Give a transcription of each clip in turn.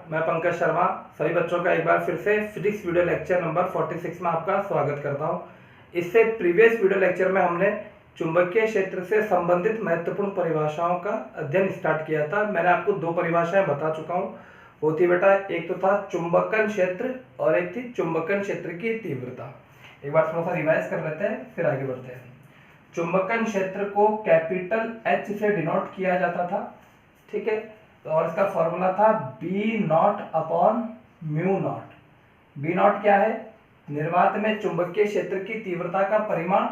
मैं पंकज शर्मा सभी बच्चों का एक बार फिर से फिजिक्स वीडियो लेक्चर नंबर 46 में आपका स्वागत करता हूं। इससे प्रीवियस वीडियो लेक्चर में हमने चुंबकीय क्षेत्र से संबंधित महत्वपूर्ण परिभाषाओं का अध्ययन स्टार्ट किया था। मैंने आपको दो परिभाषाएं बता चुका हूं। वो थी बेटा, एक तो था चुंबकन क्षेत्र और एक थी चुंबकन क्षेत्र की तीव्रता। एक बार थोड़ा सा रिवाइज कर लेते हैं, फिर आगे बढ़ते हैं। चुंबकन क्षेत्र को कैपिटल H से डिनोट किया जाता था, ठीक है। तो और इसका फॉर्मूला था B0/μ0। B0 क्या है? निर्वात में चुंबकीय क्षेत्र की तीव्रता का परिमाण।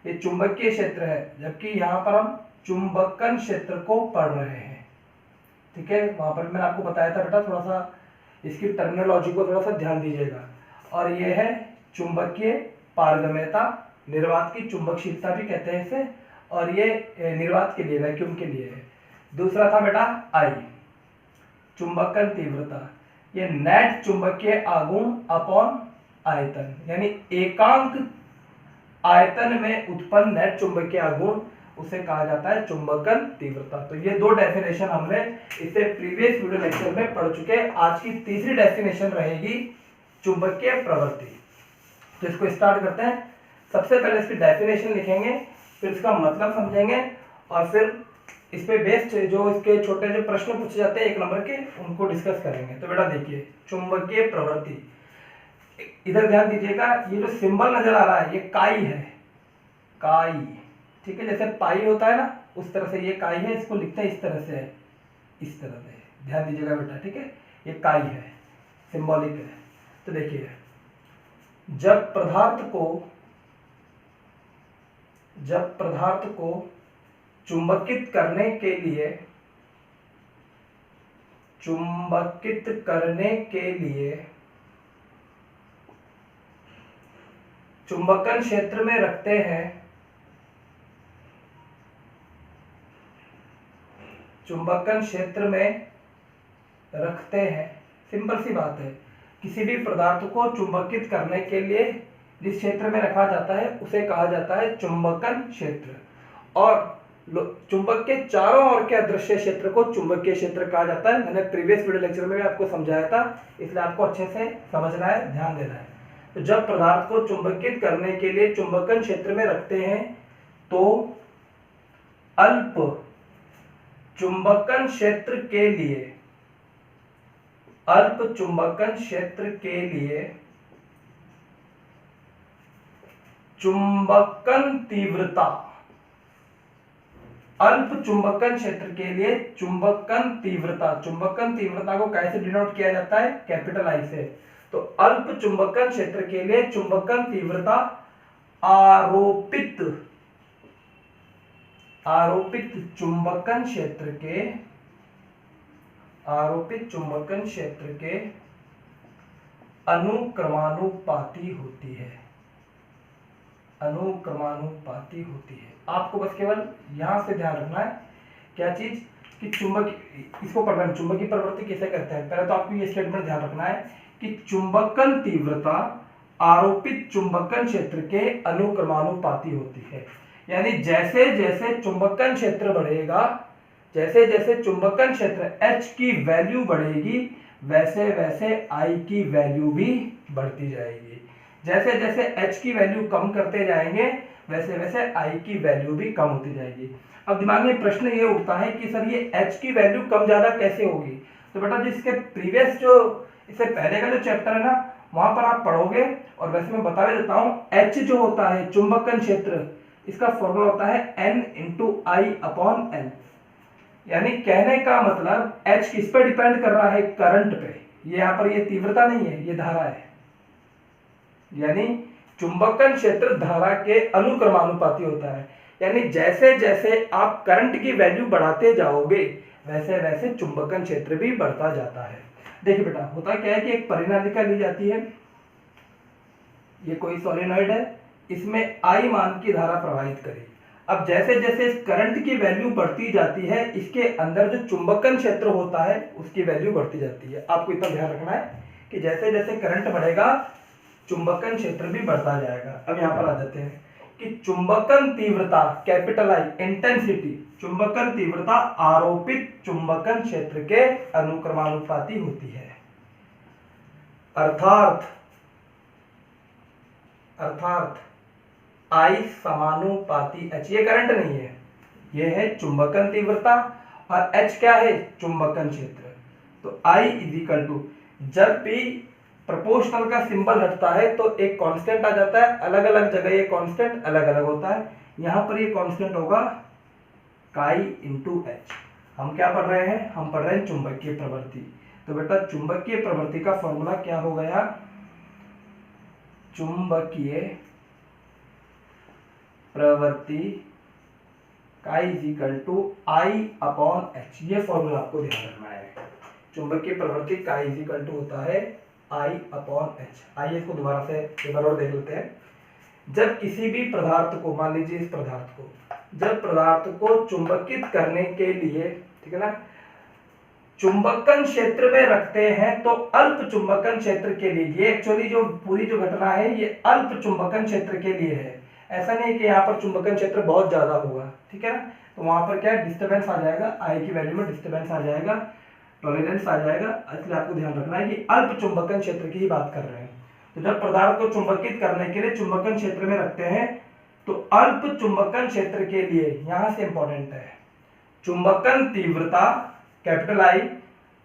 ये चुंबकीय क्षेत्र है, जबकि यहाँ पर हम चुंबकन क्षेत्र को पढ़ रहे हैं, ठीक है। वहां पर मैंने आपको बताया था बेटा, थोड़ा सा इसकी टर्मिनोलॉजी को थोड़ा सा ध्यान दीजिएगा। और ये है चुंबकीय पारगम्यता, निर्वात की चुंबकशीलता भी कहते हैं इसे, और ये निर्वात के लिए, वैक्यूम के लिए है। दूसरा था बेटा I, चुंबकन तीव्रता। ये नेट चुंबकीय आघूर्ण अपॉन आयतन, यानी एकांक आयतन में उत्पन्न नेट चुंबकीय आघूर्ण, उसे कहा जाता है चुंबकन तीव्रता। तो ये दो डेफिनेशन हमने इससे प्रीवियस वीडियो लेक्चर में पढ़ चुके हैं। आज की तीसरी डेफिनेशन रहेगी चुंबकीय प्रवृत्ति। तो इसको स्टार्ट करते हैं। सबसे पहले इसकी डेफिनेशन लिखेंगे, फिर इसका मतलब समझेंगे, और फिर इस पे बेस्ड जो इसके छोटे जो प्रश्न पूछे जाते हैं 1 नंबर के, उनको डिस्कस करेंगे। तो बेटा देखिए, चुंबकीय प्रवृत्ति, इधर ध्यान दीजिएगा। ये जो सिंबल नजर आ रहा है, ये काई है, काई, ठीक है। जैसे पाई होता है ना, उस तरह से ये काई है। इसको लिखते हैं इस तरह से, इस तरह से ध्यान दीजिएगा बेटा, ठीक है। ये काई है, सिंबॉलिक है। तो देखिए, जब पदार्थ को चुंबकित करने के लिए चुंबकन क्षेत्र में रखते हैं, सिंपल सी बात है। किसी भी पदार्थ को चुंबकित करने के लिए जिस क्षेत्र में रखा जाता है, उसे कहा जाता है चुंबकन क्षेत्र। और चुंबक के चारों ओर के अदृश्य क्षेत्र को चुंबकीय क्षेत्र कहा जाता है। मैंने प्रीवियस वीडियो लेक्चर में भी आपको समझाया था, इसलिए आपको अच्छे से समझना है, ध्यान देना है। तो जब पदार्थ को चुंबकित करने के लिए चुंबकन क्षेत्र में रखते हैं, तो अल्प चुंबकन क्षेत्र के लिए चुंबकन तीव्रता, अल्प चुंबकन क्षेत्र के लिए चुंबकन तीव्रता को कैसे डिनोट किया जाता है? कैपिटल I से। तो अल्प चुंबकन क्षेत्र के लिए चुंबकन तीव्रता आरोपित चुंबकन क्षेत्र के अनुक्रमानुपाती होती है। आपको बस केवल यहां से ध्यान रखना है, क्या चीज, कि इसको पढ़ना है, चुंबकीय प्रवृत्ति किसे कहते हैं। पहले तो आपको ये स्टेटमेंट ध्यान रखना है कि चुंबकन तीव्रता आरोपित चुंबकन क्षेत्र के अनुक्रमानुपाती होती है। यानी जैसे जैसे चुंबकन क्षेत्र बढ़ेगा, जैसे जैसे चुंबकन क्षेत्र H की वैल्यू बढ़ेगी, वैसे वैसे I की वैल्यू भी बढ़ती जाएगी। जैसे जैसे H की वैल्यू कम करते जाएंगे, वैसे वैसे I की वैल्यू भी कम होती जाएगी। अब दिमाग में प्रश्न ये उठता है कि सर ये H की वैल्यू कम ज्यादा कैसे होगी? तो बेटा, जिसके प्रीवियस जो इससे पहले का जो चैप्टर है ना, वहां पर आप पढ़ोगे। और वैसे मैं बता देता हूं, H जो होता है चुंबकन क्षेत्र, इसका फॉर्मूला होता है N×I/L। यानी कहने का मतलब H किस पे डिपेंड कर रहा है? करंट पे। ये यहाँ पर ये तीव्रता नहीं है, ये धारा है। यानी चुंबकन क्षेत्र धारा के अनुक्रमानुपाती होता है। यानी जैसे जैसे आप करंट की वैल्यू बढ़ाते जाओगे, वैसे वैसे चुंबकन क्षेत्र भी बढ़ता जाता है। देखिए बेटा, होता क्या है कि एक परिनालिका ली जाती है, ये कोई सोलेनॉइड है, इसमें I मान की धारा प्रवाहित करेगी। अब जैसे जैसे इस करंट की वैल्यू बढ़ती जाती है, इसके अंदर जो चुंबकन क्षेत्र होता है उसकी वैल्यू बढ़ती जाती है। आपको इतना ध्यान रखना है कि जैसे जैसे करंट बढ़ेगा, चुंबकन क्षेत्र भी बढ़ता जाएगा। अब यहाँ पर आ जाते हैं कि चुंबकन तीव्रता कैपिटल I, इंटेंसिटी, चुंबकन तीव्रता आरोपित चुंबकन क्षेत्र के अनुक्रमानुपाती होती है। अर्थात I समानुपाती H। ये करंट नहीं है, ये है चुंबकन तीव्रता और H क्या है, चुंबकन क्षेत्र। तो I इज इक्वल टू, जब भी प्रोपोर्शनल का सिंबल हटता है तो एक कांस्टेंट आ जाता है, अलग अलग जगह ये कांस्टेंट अलग अलग होता है। यहां पर ये कांस्टेंट होगा काई इंटू एच। हम क्या पढ़ रहे हैं, हम पढ़ रहे हैं चुंबकीय प्रवृत्ति। तो बेटा चुंबकीय प्रवृत्ति का फॉर्मूला क्या हो गया, चुंबकीय प्रवृत्ति chi is equal to I upon H. ये फॉर्मूला आपको ध्यान रखना है। चुंबकीय प्रवृत्ति काई इज इक्वल टू होता है आई अपॉन एच। आइए इसको दोबारा से एक बार और देख लेते हैं। जब किसी भी पदार्थ को, मान लीजिए इस पदार्थ को, जब पदार्थ को चुंबकित करने के लिए, ठीक है ना, चुंबकन क्षेत्र में रखते हैं तो अल्प चुंबकन क्षेत्र के लिए, ये एक्चुअली जो पूरी जो घटना है ये अल्प चुंबकन क्षेत्र के लिए है। ऐसा नहीं कि यहाँ पर चुंबकन क्षेत्र बहुत ज्यादा होगा, ठीक है ना, तो वहां पर क्या है, डिस्टर्बेंस आ जाएगा, आई की वैल्यू में डिस्टर्बेंस आ जाएगा, टॉलरेंस आ जाएगा। इसलिए आपको ध्यान रखना है कि अल्प चुंबकन क्षेत्र की ही बात कर रहे हैं। तो जब पदार्थ को चुंबकित करने के लिए चुंबकन क्षेत्र में रखते हैं तो अल्प चुंबकन क्षेत्र के लिए, यहां से इंपॉर्टेंट है, चुंबकन तीव्रता कैपिटल आई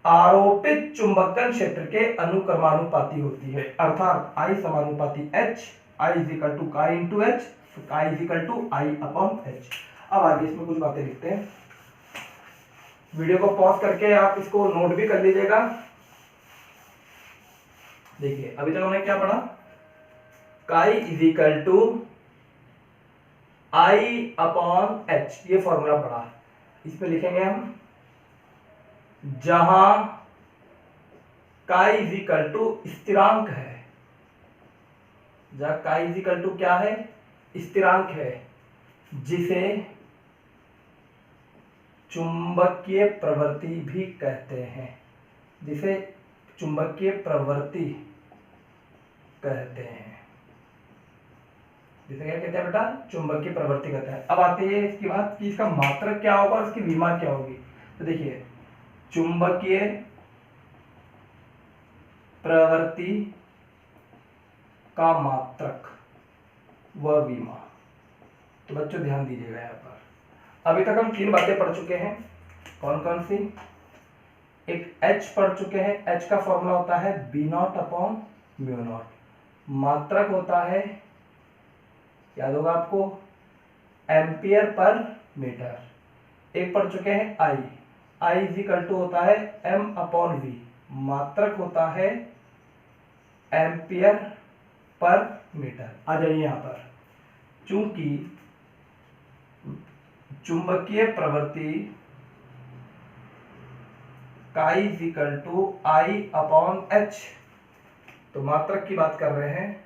आरोपित चुंबकन क्षेत्र के अनुक्रमानुपाती होती है। अर्थात आई समानुपाती H, I is equal to chi into H, chi is equal to I upon H. अब आगे इसमें कुछ बातें लिखते हैं। वीडियो को पॉज करके आप इसको नोट भी कर लीजिएगा। देखिए अभी तक हमने क्या पढ़ा, chi is equal to I upon H, ये फॉर्मूला पढ़ा। इसमें लिखेंगे हम, जहां काई इज इक्वल टू स्थिरांक है, जहां काई इज इक्वल टू क्या है, स्थिरांक है, जिसे चुंबकीय प्रवृत्ति भी कहते हैं, जिसे चुंबकीय प्रवृत्ति कहते हैं, जिसे क्या कहते हैं बेटा, चुंबकीय प्रवृत्ति कहते हैं। अब आते हैं इसकी बात कि इसका मात्रक क्या होगा और इसकी विमा क्या होगी। तो देखिए चुंबकीय प्रवृत्ति का मात्रक व विमा, तो बच्चों ध्यान दीजिएगा यहाँ पर। अभी तक हम 3 बातें पढ़ चुके हैं, कौन कौन सी, एक H पढ़ चुके हैं, H का फॉर्मूला होता है B not upon mu naught, मात्रक होता है, याद होगा आपको, एम्पियर पर मीटर। एक पढ़ चुके हैं I इज इक्वल टू होता है m अपॉन वी, मात्रक होता है एम्पियर पर मीटर। आ जाइए यहाँ पर, चूंकि चुंबकीय प्रवृत्ति chi is equal to I upon H, तो मात्रक की बात कर रहे हैं,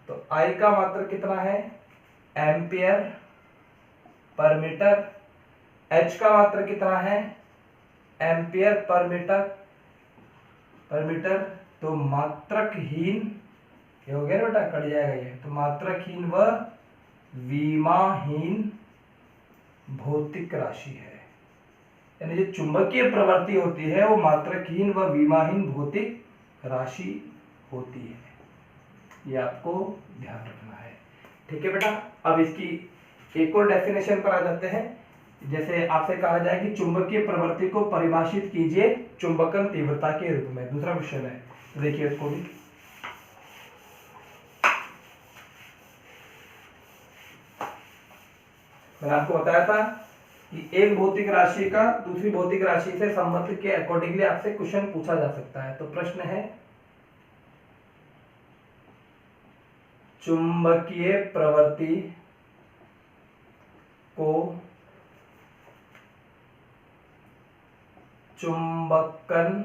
तो आई का मात्रक कितना है, एम्पियर पर मीटर, एच का मात्रक कितना है, एम्पियर पर मीटर, तो मात्रकहीन, ये हो गया ना बेटा, कट जाएगा ये, तो मात्रकहीन व विमाहीन भौतिक राशि है। यानी जो चुंबकीय प्रवृत्ति होती है वो मात्रकहीन व विमाहीन भौतिक राशि होती है, ये आपको ध्यान रखना है, ठीक है बेटा। अब इसकी एक और डेफिनेशन पर आ जाते हैं। जैसे आपसे कहा जाए कि चुंबकीय प्रवृत्ति को परिभाषित कीजिए चुंबकन तीव्रता के रूप में, दूसरा क्वेश्चन है, तो देखिए इसको भी, मैंने आपको बताया था कि एक भौतिक राशि का दूसरी भौतिक राशि से संबंध के अकॉर्डिंगली आपसे क्वेश्चन पूछा जा सकता है। तो प्रश्न है, चुंबकीय प्रवृत्ति को चुंबकन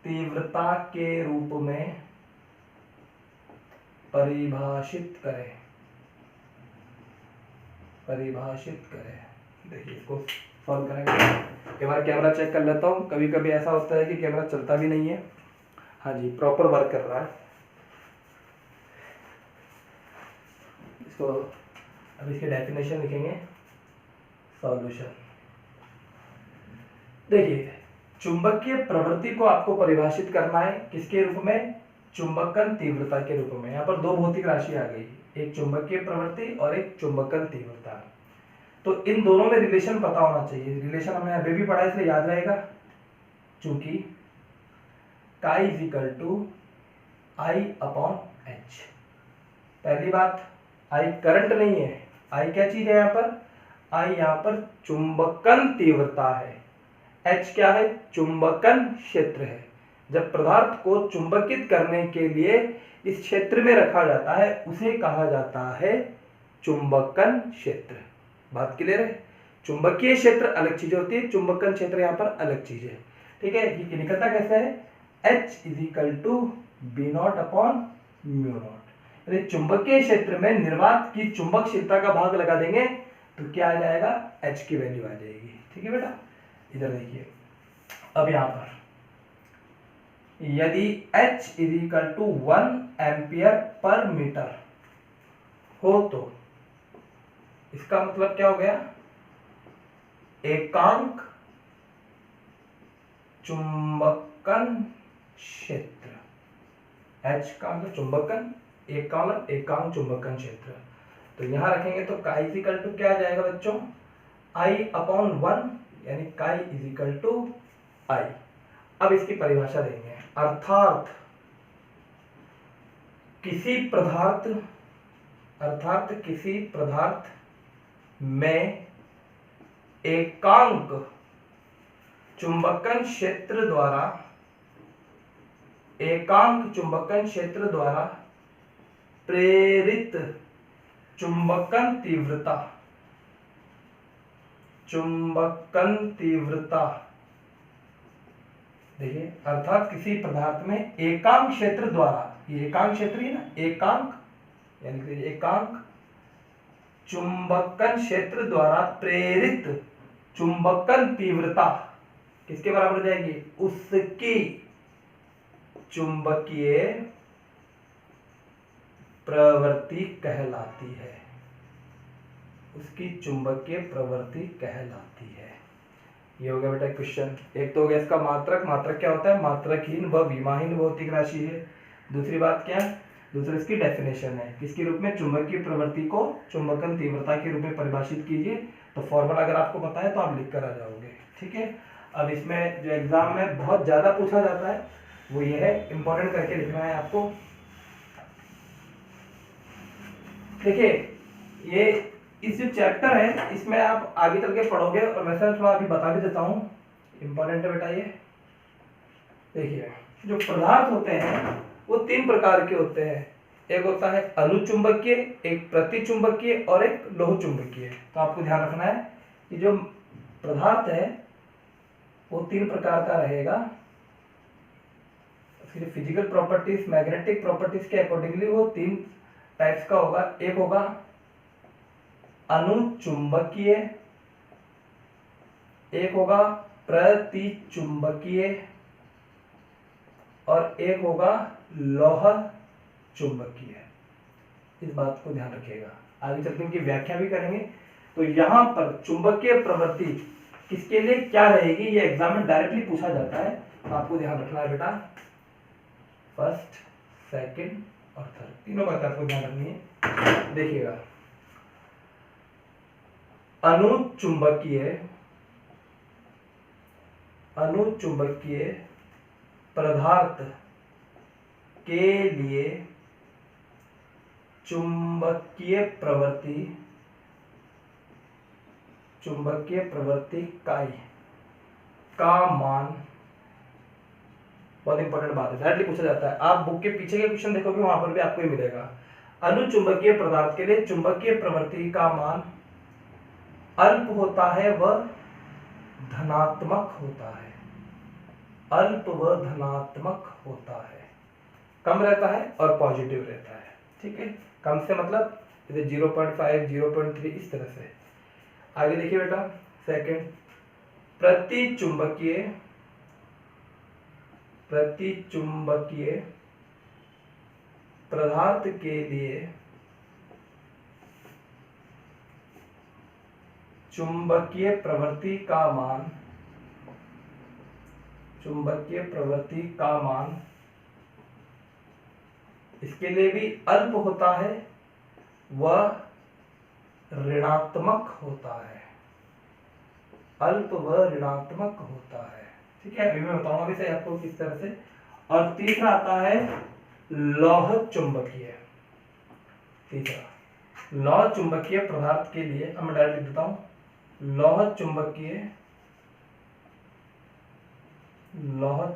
तीव्रता के रूप में परिभाषित करें। देखिए इसको सॉल्व करेंगे। एक बार कैमरा चेक कर लेता हूँ, कभी कभी ऐसा होता है कि कैमरा चलता भी नहीं है। हाँ जी, प्रॉपर वर्क कर रहा है। इसको अब इसकी डेफिनेशन लिखेंगे, सॉल्यूशन। देखिए चुंबकीय प्रवृत्ति को आपको परिभाषित करना है किसके रूप में, चुंबकन तीव्रता के रूप में। यहाँ पर दो भौतिक राशि आ गई, एक चुंबकीय प्रवृत्ति और एक चुंबकन तीव्रता। तो इन दोनों में रिलेशन पता होना चाहिए। रिलेशन हमने अभी भी पढ़ा इसलिए याद रहेगा, चूंकि chi is equal to I upon H. पहली बात, आई करंट नहीं है, आई क्या चीज है यहाँ पर, आई यहाँ पर चुंबकन तीव्रता है, एच क्या है, चुंबकन क्षेत्र है। जब पदार्थ को चुंबकित करने के लिए इस क्षेत्र में रखा जाता है उसे कहा जाता है चुंबकन क्षेत्र। बात क्लियर है, चुंबकीय क्षेत्र अलग चीज होती है, चुंबकन क्षेत्र यहाँ पर अलग चीज है। ठीक है, ये निकलता कैसे है, H is equal to B not upon mu naught. यदि चुंबकीय क्षेत्र में निर्वात की चुंबकशीलता का भाग लगा देंगे तो क्या आ जाएगा, एच की वैल्यू आ जाएगी। ठीक है बेटा, इधर देखिए, अब यहां पर यदि H is equal to 1 ampere per metre हो तो इसका मतलब क्या हो गया, एकांक चुंबकन क्षेत्र, H का मतलब चुंबकन, एक का मतलब एकांक चुंबकन क्षेत्र। तो यहां रखेंगे तो काई इज इक्वल टू क्या आ जाएगा बच्चों, I अपॉन 1, यानी काई इज इक्वल टू आई। अब इसकी परिभाषा देंगे, अर्थात किसी पदार्थ में एकांक चुंबकन क्षेत्र द्वारा प्रेरित चुंबकन तीव्रता देखिए, अर्थात किसी पदार्थ में एकांक क्षेत्र द्वारा, ये एकांक क्षेत्र ही ना, एकांक यानी एकांक चुंबकन क्षेत्र द्वारा प्रेरित चुंबकन तीव्रता किसके बराबर हो जाएगी, उसकी चुंबकीय प्रवृत्ति कहलाती है, उसकी चुंबकीय प्रवृत्ति कहलाती है। ये हो गया बेटा क्वेश्चन। एक तो हो गया इसका मात्रक, मात्रक क्या होता है, मात्रकहीन व विमाहीन भौतिक राशि है। दूसरी बात क्या है, दूसरी इसकी डेफिनेशन है, किसके रूप में, चुंबकीय प्रवृत्ति को चुंबकन तीव्रता के रूप में परिभाषित कीजिए। तो फॉर्मूला अगर आपको पता है तो आप लिख कर आ जाओगे। ठीक है, अब इसमें जो एग्जाम में बहुत ज्यादा पूछा जाता है वो ये है, इंपॉर्टेंट करके लिखना है आपको। देखिए, ये इस जो चैप्टर है इसमें आप आगे चल के पढ़ोगे, और वैसे थोड़ा अभी बता भी देता हूँ, इंपॉर्टेंट है बेटा ये। देखिए, जो पदार्थ होते हैं वो 3 प्रकार के होते हैं, एक होता है अनुचुंबकीय, एक प्रतिचुंबकीय और एक लोह चुंबकीय। तो आपको ध्यान रखना है कि जो पदार्थ है वो 3 प्रकार का रहेगा, उसकी फिजिकल प्रॉपर्टीज, मैग्नेटिक प्रॉपर्टीज के अकॉर्डिंगली वो 3 टाइप्स का होगा। एक होगा अनुचुंबकीय, एक होगा प्रतिचुंबकीय और एक होगा लौह चुंबकीय। इस बात को ध्यान रखिएगा, आगे चलकर इनकी व्याख्या भी करेंगे। तो यहां पर चुंबकीय प्रवृत्ति किसके लिए क्या रहेगी, ये एग्जाम में डायरेक्टली पूछा जाता है, तो आपको ध्यान रखना है बेटा। फर्स्ट, सेकंड और थर्ड, तीनों बात आपको ध्यान रखनी है। देखिएगा, अनुचुंबकीय पदार्थ के लिए चुंबकीय प्रवृत्ति काई का मान, बहुत इंपॉर्टेंट बात है, डायरेक्टली पूछा जाता है। आप बुक के पीछे के क्वेश्चन देखोगे वहां पर भी आपको ये मिलेगा। अनुचुंबकीय पदार्थ के लिए चुंबकीय प्रवृत्ति का मान अल्प होता है व धनात्मक होता है, अल्प व धनात्मक होता है, कम रहता है और पॉजिटिव रहता है। ठीक है, कम से मतलब जैसे 0.5, 0.3 इस तरह से। आगे देखिए बेटा, सेकंड, प्रतिचुंबकीय पदार्थ के लिए चुंबकीय प्रवृत्ति का मान चुंबकीय प्रवृत्ति का मान इसके लिए भी अल्प होता है, वह ऋणात्मक होता है, अल्प व ऋणात्मक होता है। ठीक है, अभी मैं बताऊंगा भी सही आपको किस तरह से। और तीसरा आता है लौह चुंबकीय। तीसरा लौह चुंबकीय पदार्थ के लिए अब मैं डायरेक्ट लिख देता हूं, लौह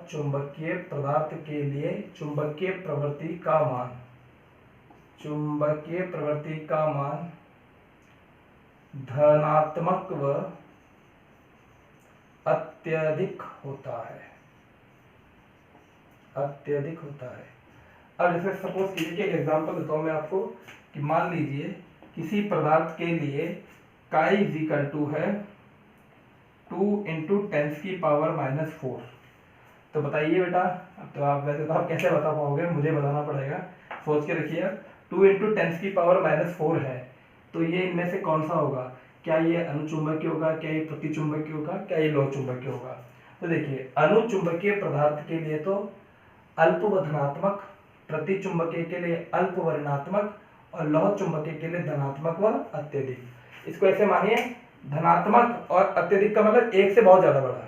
चुंबकीय पदार्थ के लिए चुंबकीय प्रवृत्ति का मान धनात्मक व अत्यधिक होता है, अत्यधिक होता है। अब जैसे सपोज कीजिए कि एक एग्जांपल देता हूं मैं आपको कि मान लीजिए किसी पदार्थ के लिए काई इज इक्वल टू है 2 × 10⁻⁴। तो बताइए बेटा, तो आप वैसे तो आप कैसे बता पाओगे, मुझे बताना पड़ेगा। सोच के रखिए 2 × 10⁻⁴ है, तो ये इनमें से कौन सा होगा? क्या ये अनुचुंबकीय होगा, क्या ये प्रतिचुंबकीय होगा, क्या ये लौह चुंबकीय होगा? तो देखिए अनुचुंबकीय पदार्थ के लिए तो अल्प व धनात्मक, प्रतिचुंबकीय के लिए अल्प व ऋणात्मक, और लौह चुंबकीय के लिए धनात्मक व अत्यधिक। इसको ऐसे मानिए, धनात्मक और अत्यधिक का मतलब एक से बहुत ज्यादा बड़ा,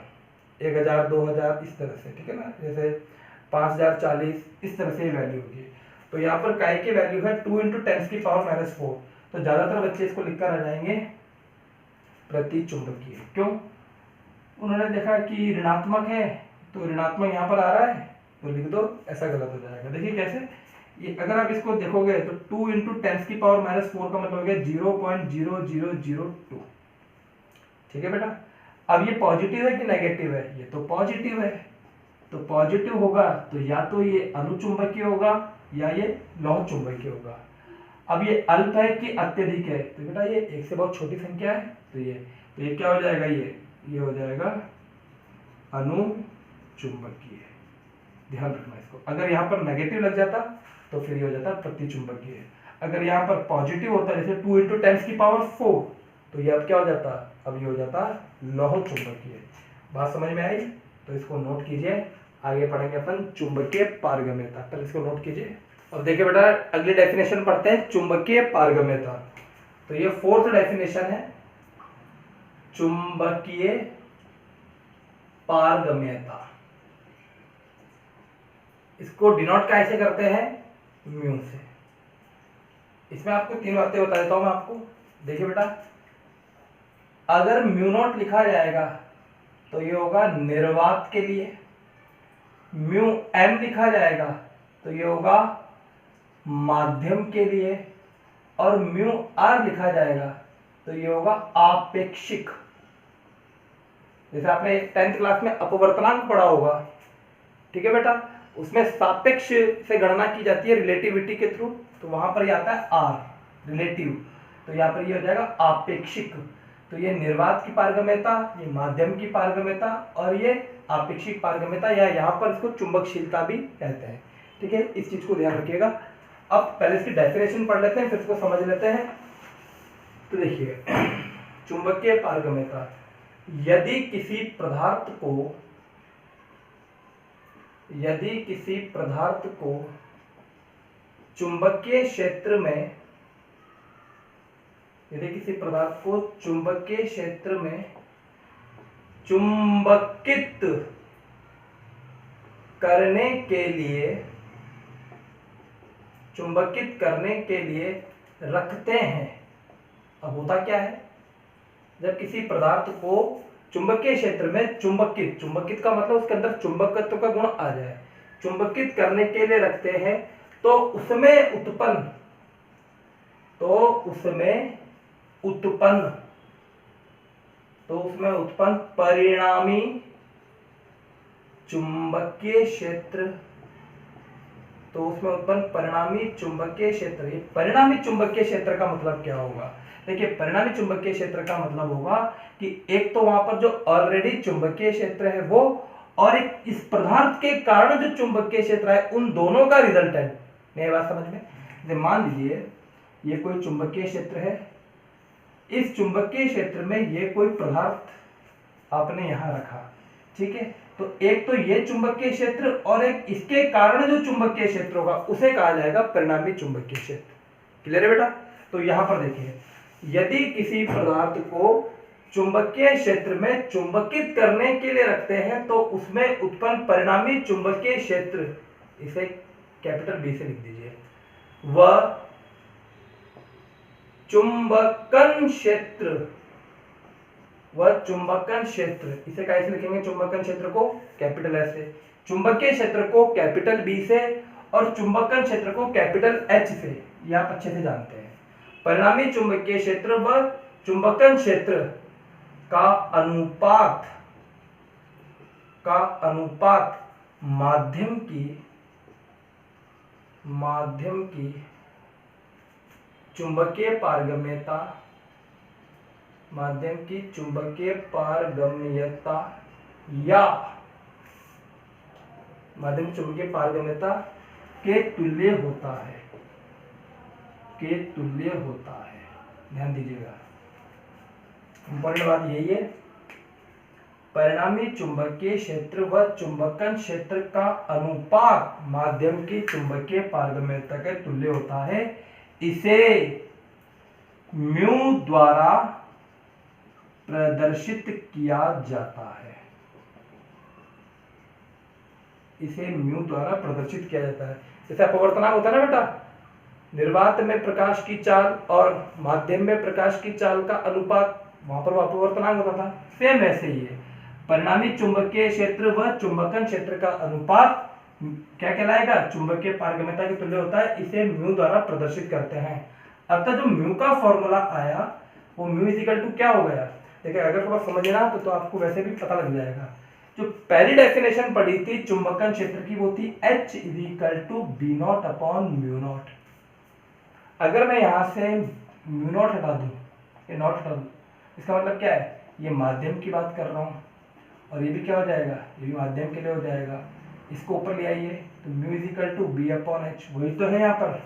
1000 2000 इस तरह से, ठीक है ना, जैसे 5000 40 इस तरह से वैल्यू होगी। तो यहाँ पर काई की वैल्यू है 2 × 10⁻⁴। तो ज्यादातर बच्चे इसको लिखकर आ जाएंगे प्रतिचुंबकीय। क्यों? उन्होंने देखा कि ऋणात्मक है तो ऋणात्मक यहाँ पर आ रहा है तो लिख दो, ऐसा गलत हो जाएगा। देखिए कैसे, ये अगर आप इसको देखोगे तो 2 × 10⁻⁴ का मतलब हो गया 0.0002। ठीक है बेटा, अब ये पॉजिटिव है कि नेगेटिव है? ये तो पॉजिटिव है, तो पॉजिटिव होगा तो या तो ये अनुचुंबकीय होगा या ये लौह चुंबकीय होगा। अब ये अल्प है कि अत्यधिक है? तो बेटा ये एक से बहुत छोटी संख्या है, तो ये क्या हो जाएगा, ये हो जाएगा अनुचुंबकीय। ध्यान रखना इसको। अगर यहाँ पर नेगेटिव लग जाता तो फिर ये हो जाता प्रतिचुंबकीय। अगर यहाँ पर पॉजिटिव होता जैसे 2 × 10⁴, तो ये अब क्या हो जाता, अब ये हो जाता लौह चुंबकीय। बात समझ में आई? तो इसको नोट कीजिए, आगे पढ़ेंगे अपन चुंबकीय पारगम्यता। पहले इसको नोट कीजिए और देखिए बेटा अगली डेफिनेशन पढ़ते हैं, चुंबकीय पारगम्यता। तो ये 4th डेफिनेशन है, चुंबकीय पारगम्यता। इसको डिनोट कैसे करते हैं? म्यू से। इसमें आपको 3 बातें बता देता हूं मैं आपको। देखिए बेटा, अगर μ0 लिखा जाएगा तो ये होगा निर्वात के लिए, μm लिखा जाएगा तो ये होगा माध्यम के लिए, और μr लिखा जाएगा तो ये होगा आपेक्षिक। जैसे आपने 10th क्लास में अपवर्तनांक पढ़ा होगा, ठीक है बेटा, उसमें सापेक्ष से गणना की जाती है रिलेटिविटी के थ्रू, तो वहां पर ये आता है आर रिलेटिव, तो यहाँ पर ये हो जाएगा आपेक्षिक। तो ये निर्वात की पारगम्यता, ये माध्यम की पारगम्यता, और ये आपेक्षिक पारगम्यता, या यहाँ पर इसको चुंबकशीलता भी कहते हैं। ठीक है, इस चीज को ध्यान रखिएगा। अब पहले इसकी डेफिनेशन पढ़ लेते हैं, फिर इसको समझ लेते हैं। तो देखिए चुंबकीय पारगम्यता, यदि किसी पदार्थ को चुंबकीय क्षेत्र में, यदि किसी पदार्थ को चुंबकीय क्षेत्र में चुंबकित करने के लिए रखते हैं। अब होता क्या है, जब किसी पदार्थ को चुंबकीय क्षेत्र में चुंबकित का मतलब उसके अंदर चुंबकत्व का गुण आ जाए, चुंबकित करने के लिए रखते हैं, तो उसमें उत्पन्न परिणामी चुंबकीय क्षेत्र, ये परिणामी चुंबकीय क्षेत्र का मतलब क्या होगा? देखिए परिणामी चुंबकीय क्षेत्र का मतलब होगा कि एक तो वहां पर जो ऑलरेडी चुंबकीय क्षेत्र है वो, और एक इस पदार्थ के कारण जो चुंबकीय क्षेत्र है, उन दोनों का रिजल्टेंट। मेरी बात समझ में? मान लीजिए ये कोई चुंबकीय क्षेत्र है, इस चुंबकीय क्षेत्र में ये कोई पदार्थ आपने यहां रखा, ठीक है, तो एक तो ये चुंबकीय क्षेत्र और एक इसके कारण जो चुंबकीय क्षेत्र होगा उसे कहा जाएगा परिणामी चुंबकीय क्षेत्र। क्लियर है बेटा? तो यहां पर देखिए, यदि किसी पदार्थ को चुंबकीय क्षेत्र में चुंबकित करने के लिए रखते हैं तो उसमें उत्पन्न परिणामी चुंबकीय क्षेत्र, इसे कैपिटल बी से लिख दीजिए, वह चुंबकन क्षेत्र, वह चुंबकन क्षेत्र, इसे कैसे लिखेंगे चुंबकन क्षेत्र को? कैपिटल एस से, चुंबकीय क्षेत्र को कैपिटल बी से और चुंबकन क्षेत्र को कैपिटल एच से, ये आप अच्छे से जानते हैं। परिणामी चुंबकीय क्षेत्र व चुंबकन क्षेत्र का अनुपात माध्यम की चुंबकीय पारगम्यता, माध्यम की चुंबकीय पारगम्यता या माध्यम चुंबकीय पारगम्यता के तुल्य होता है, के तुल्य होता है। ध्यान दीजिएगा, इंपॉर्टेंट बात यही है। परिणामी चुंबकीय क्षेत्र व चुंबकन क्षेत्र का अनुपात माध्यम की चुंबकीय पारगम्यता के तुल्य होता है। इसे म्यू द्वारा प्रदर्शित किया जाता है, इसे म्यू द्वारा प्रदर्शित किया जाता है। जैसे अपवर्तनांक होता है ना बेटा, निर्वात में प्रकाश की चाल और माध्यम में प्रकाश की चाल का अनुपात, वहां पर अपवर्तनांक होता था, सेम ऐसे ही है। परिणामी चुंबकीय क्षेत्र व चुंबकन क्षेत्र का अनुपात क्या कहलाएगा? चुंबकीय पारगम्यता के तुल्य होता है, इसे म्यू द्वारा प्रदर्शित करते हैं। अतः जो म्यू का फॉर्मूला आया वो म्यू इक्वल टू क्या हो गया? देखिए, अगर थोड़ा समझना तो आपको वैसे भी पता लग जाएगा। जो पहली डेफिनेशन पढ़ी थी चुंबकन क्षेत्र की वो थी H equal to B not upon mu naught. अगर मैं यहां से म्यू नॉट हटा दूं, ये नॉट हटा दूं, इसका मतलब क्या है? ये माध्यम की बात कर रहा हूं और ये भी क्या हो जाएगा? ये भी माध्यम के लिए हो जाएगा। इसको ऊपर ले आइए तो mu equal to B upon H, वही तो है यहाँ पर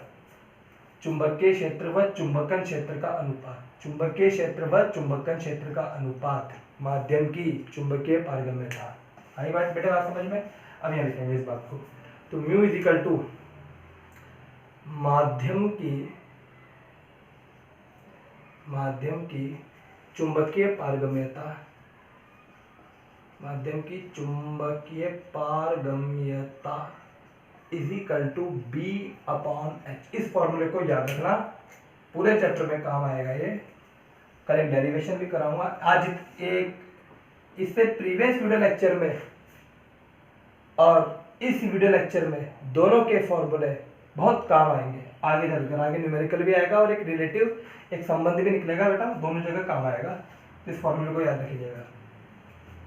चुंबकीय क्षेत्र व चुंबकन क्षेत्र का अनुपात, चुंबकीय क्षेत्र व चुंबकन क्षेत्र का अनुपात, माध्यम की चुंबकीय पारगम्यता। आई बात बेटा बात समझ में? अब यहाँ लिखेंगे इस बात को, तो म्यू इक्वल टू माध्यम की चुंबकीय पारगम्यता, माध्यम की चुंबकीय पारगम्यता is equal to B upon H. इस फॉर्मूले को याद रखना, पूरे चैप्टर में काम आएगा ये। कल एक डेरिवेशन भी कराऊंगा। आज एक इससे प्रीवियस वीडियो लेक्चर में और इस वीडियो लेक्चर में दोनों के फॉर्मूले बहुत काम आएंगे आगे चलकर। आगे न्यूमेरिकल भी आएगा और एक रिलेटिव, एक संबंध भी निकलेगा बेटा, दोनों जगह काम आएगा। इस फॉर्मूले को याद रखिएगा,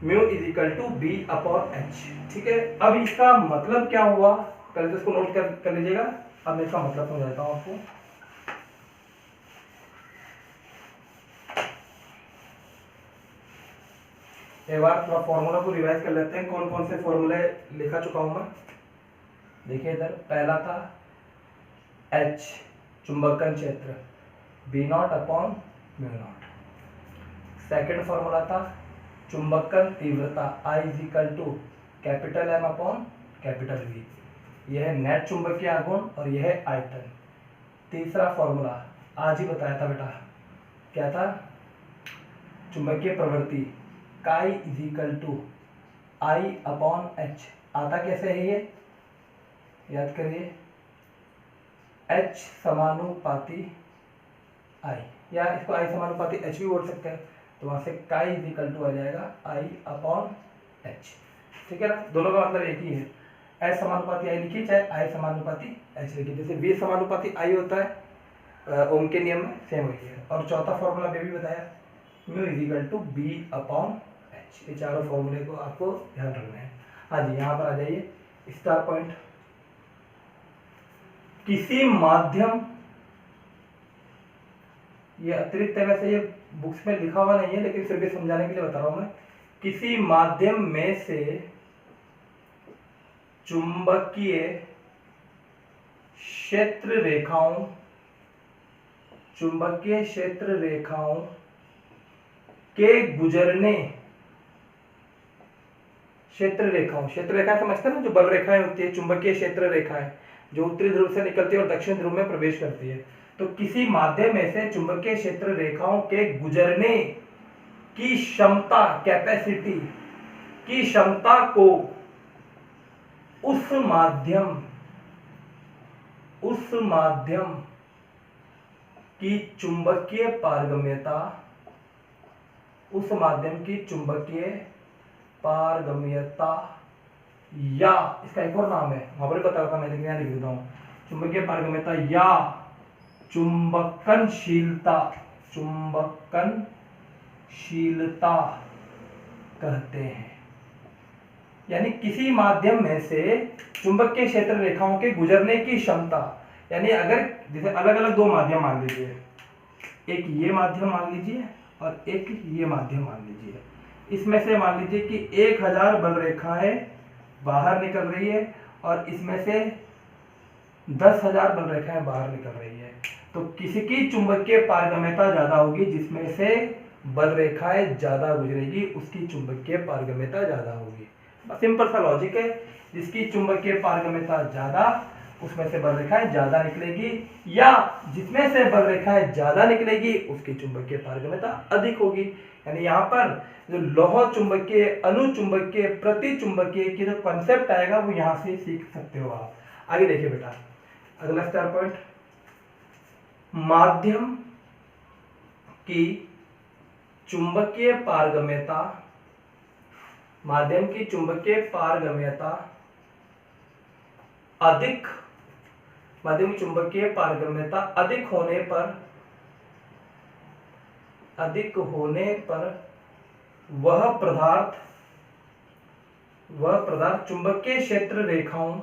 mu is equal to B upon H. ठीक है, अब इसका मतलब क्या हुआ? पहले तो इसको नोट कर लीजिएगा। अब मैं इसका मतलब समझाता हूं आपको। एक बार थोड़ा फॉर्मूला को रिवाइज कर लेते हैं, कौन कौन से फॉर्मूले लिखा चुका हूं मैं। देखिए इधर पहला था एच चुंबकन क्षेत्र, B not upon mu nought. Second formula था चुंबकन तीव्रता, I is equal to capital M upon capital V. यह है नेट चुंबकीय आघूर्ण और यह है आयतन। तीसरा फॉर्मूला आज ही बताया था बेटा, क्या था? चुंबकीय प्रवृत्ति, chi is equal to I upon H. आता कैसे है ये? याद करिए, एच समानुपाती आई, या इसको आई समानुपाती एच भी बोल सकते हैं। तो वहां से काई इज इक्वल टू आ जाएगा आई अपॉन एच। ठीक है ना, दोनों का मतलब एक ही है। एच समानुपाती आई लिखिए, चाहे आई समानुपाती एच लिखिए। जैसे वी समानुपाती आई होता है ओम के नियम में, सेम वही है। और चौथा फॉर्मूला मैं भी बताया, mu is equal to B upon H. ये चारों फॉर्मूले को आपको ध्यान रखना है। हाँ जी, यहाँ पर आ जाइए, स्टार पॉइंट। किसी माध्यम, ये अतिरिक्त है, वैसे ये बुक्स में लिखा हुआ नहीं है लेकिन फिर भी समझाने के लिए बता रहा हूं मैं। किसी माध्यम में से चुंबकीय क्षेत्र रेखाओं, चुंबकीय क्षेत्र रेखाओं के गुजरने क्षेत्र रेखाएं समझते हैं ना, जो बल रेखाएं होती है, चुंबकीय क्षेत्र रेखाएं जो उत्तरी ध्रुव से निकलती है और दक्षिण ध्रुव में प्रवेश करती है। तो किसी माध्यम में से चुंबकीय क्षेत्र रेखाओं के गुजरने की क्षमता, कैपेसिटी की क्षमता को उस माध्यम की चुंबकीय पारगम्यता, उस माध्यम की चुंबकीय पारगम्यता, या इसका एक और नाम है, वहां पर बता रहा था मैं, लेकिन यहां लिख देता हूं, चुंबकीय पारगम्यता या चुंबकनशीलता कहते हैं। यानी किसी माध्यम में से चुंबकीय क्षेत्र रेखाओं के गुजरने की क्षमता, यानी अगर जैसे अलग अलग दो माध्यम मान लीजिए, एक ये माध्यम मान लीजिए और एक ये माध्यम मान लीजिए, इसमें से मान लीजिए कि 1000 बल रेखाएं बाहर निकल रही है और इसमें से 10,000 बल रेखाएं बाहर निकल रही है, तो किसी की चुंबकीय पारगम्यता ज्यादा होगी, जिसमें से बल रेखाएं ज्यादा गुजरेगी उसकी चुंबकीय पारगम्यता ज्यादा होगी। सिंपल सा लॉजिक है, जिसकी चुंबकीय पारगम्यता ज्यादा उसमें से बल रेखाएं ज्यादा निकलेगी, या जिसमें से बल रेखाएं ज्यादा निकलेगी उसकी चुंबकीय पारगम्यता अधिक होगी। यानी यहाँ पर जो लौह चुंबकीय, अनुचुंबकीय, प्रतिचुंबकीय की जो कॉन्सेप्ट आएगा वो यहाँ से सीख सकते हो आप। आगे देखिए बेटा, अगला 4 पॉइंट, माध्यम की चुंबकीय पारगम्यता, माध्यम की चुंबकीय पारगम्यता अधिक, माध्यम की चुंबकीय पारगम्यता अधिक होने पर वह पदार्थ चुंबकीय क्षेत्र रेखाओं,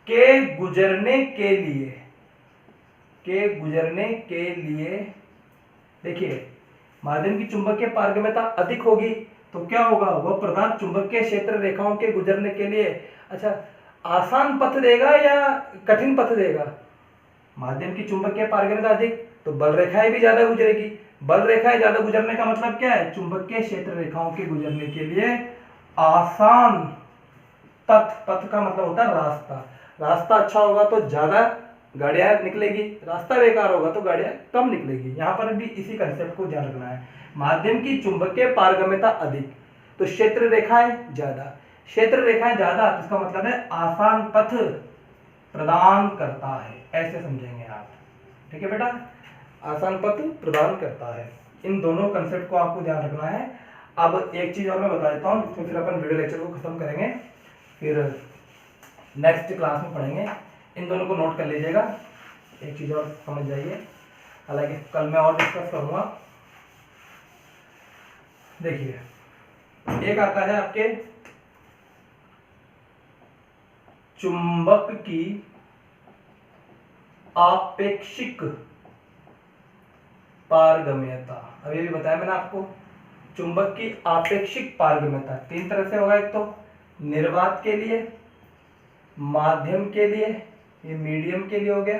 के गुजरने के लिए देखिए, माध्यम की चुंबकीय पारगम्यता अधिक होगी तो क्या होगा, वह पदार्थ चुंबकीय क्षेत्र रेखाओं के गुजरने के लिए अच्छा आसान पथ देगा या कठिन पथ देगा। माध्यम की चुंबकीय पारगम्यता अधिक तो बल रेखाएं भी ज्यादा गुजरेगी, बल रेखाएं ज्यादा गुजरने का मतलब क्या है, चुंबकीय क्षेत्र रेखाओं के गुजरने के लिए आसान पथ का मतलब होता है रास्ता अच्छा होगा तो ज्यादा गाड़ियां निकलेगी, रास्ता बेकार होगा तो गाड़ियां कम निकलेगी। यहां पर भी इसी कंसेप्ट को ध्यान रखना है। माध्यम की चुंबकीय पारगम्यता अधिक तो क्षेत्र रेखाएं ज्यादा, तो इसका मतलब है आसान पथ प्रदान करता है, ऐसे समझेंगे आप। ठीक है बेटा, आसान पथ प्रदान करता है। इन दोनों कंसेप्ट को आपको ध्यान रखना है। अब एक चीज और मैं बता देता हूँ, इसमें फिर अपन वीडियो लेक्चर को खत्म करेंगे, फिर नेक्स्ट क्लास में पढ़ेंगे। इन दोनों को नोट कर लीजिएगा, एक चीज और समझ जाइए, हालांकि कल मैं और डिस्कस करूंगा। देखिए, एक आता है आपके चुंबक की आपेक्षिक पारगम्यता। अभी भी बताया मैंने आपको, चुंबक की आपेक्षिक पारगम्यता 3 तरह से होगा। एक तो निर्वात के लिए, माध्यम के लिए, ये मीडियम के लिए हो गया,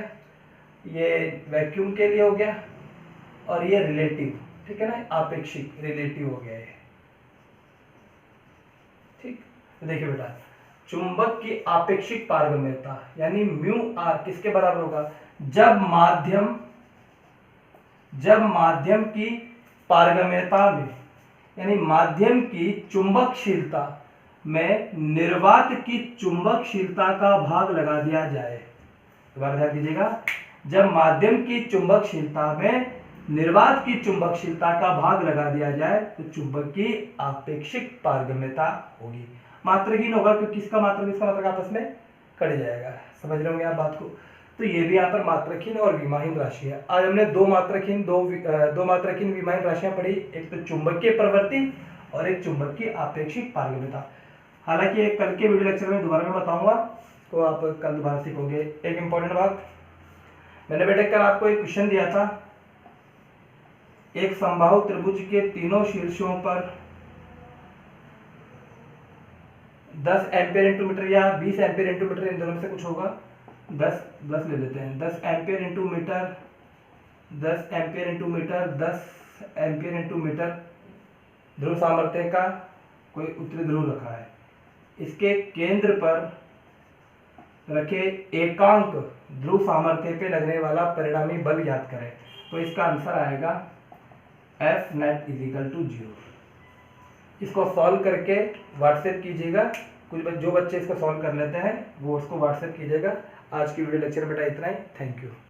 ये वैक्यूम के लिए हो गया, और ये रिलेटिव, ठीक है ना, आपेक्षिक रिलेटिव हो गया ये। ठीक, तो देखिए बेटा, चुंबक की आपेक्षिक पारगम्यता यानी म्यू आर किसके बराबर होगा, जब माध्यम की पारगम्यता में यानी माध्यम की चुंबकशीलता में निर्वात की चुंबकशीलता का भाग लगा दिया जाए। दोबारा ध्यान दीजिएगा, जब माध्यम की चुंबकशीलता में निर्वात की चुंबकशीलता का भाग लगा दिया जाए तो चुंबक की आपेक्षिक पारगम्यता होगी। मात्रहीन होगा क्योंकि इसका मात्रक आपस में कट जाएगा। समझ रहे होंगे आप बात को। तो ये भी यहाँ पर मात्रहीन और विमाहीन राशि है। आज हमने दो मात्रहीन विमाहीन राशियां पढ़ी, एक तो चुंबकीय प्रवृत्ति और एक चुंबक की आपेक्षिक पारगम्यता। हालांकि कल के वीडियो लेक्चर में दोबारा मैं बताऊंगा, तो आप कल दोबारा सीखोगे। एक इंपॉर्टेंट बात, मैंने बेटा कल आपको एक क्वेश्चन दिया था, एक समबाहु त्रिभुज के तीनों शीर्षों पर 10 एम्पियर इंटू मीटर या 20 एम्पियर इंटू मीटर, इन दोनों में से कुछ होगा, 10 ले लेते हैं, 10 ampere into metre 10 ampere into metre, 10 ampere into metre ध्रुव सामर्थ्य का कोई उत्तरी ध्रुव रखा है। इसके केंद्र पर रखे एकांक ध्रुव सामर्थ्य पे लगने वाला परिणामी बल ज्ञात करें। तो इसका आंसर आएगा F net = 0। इसको सॉल्व करके व्हाट्सएप कीजिएगा। जो बच्चे इसको सॉल्व कर लेते हैं वो उसको व्हाट्सएप कीजिएगा। आज की वीडियो लेक्चर बेटा इतना ही। Thank you.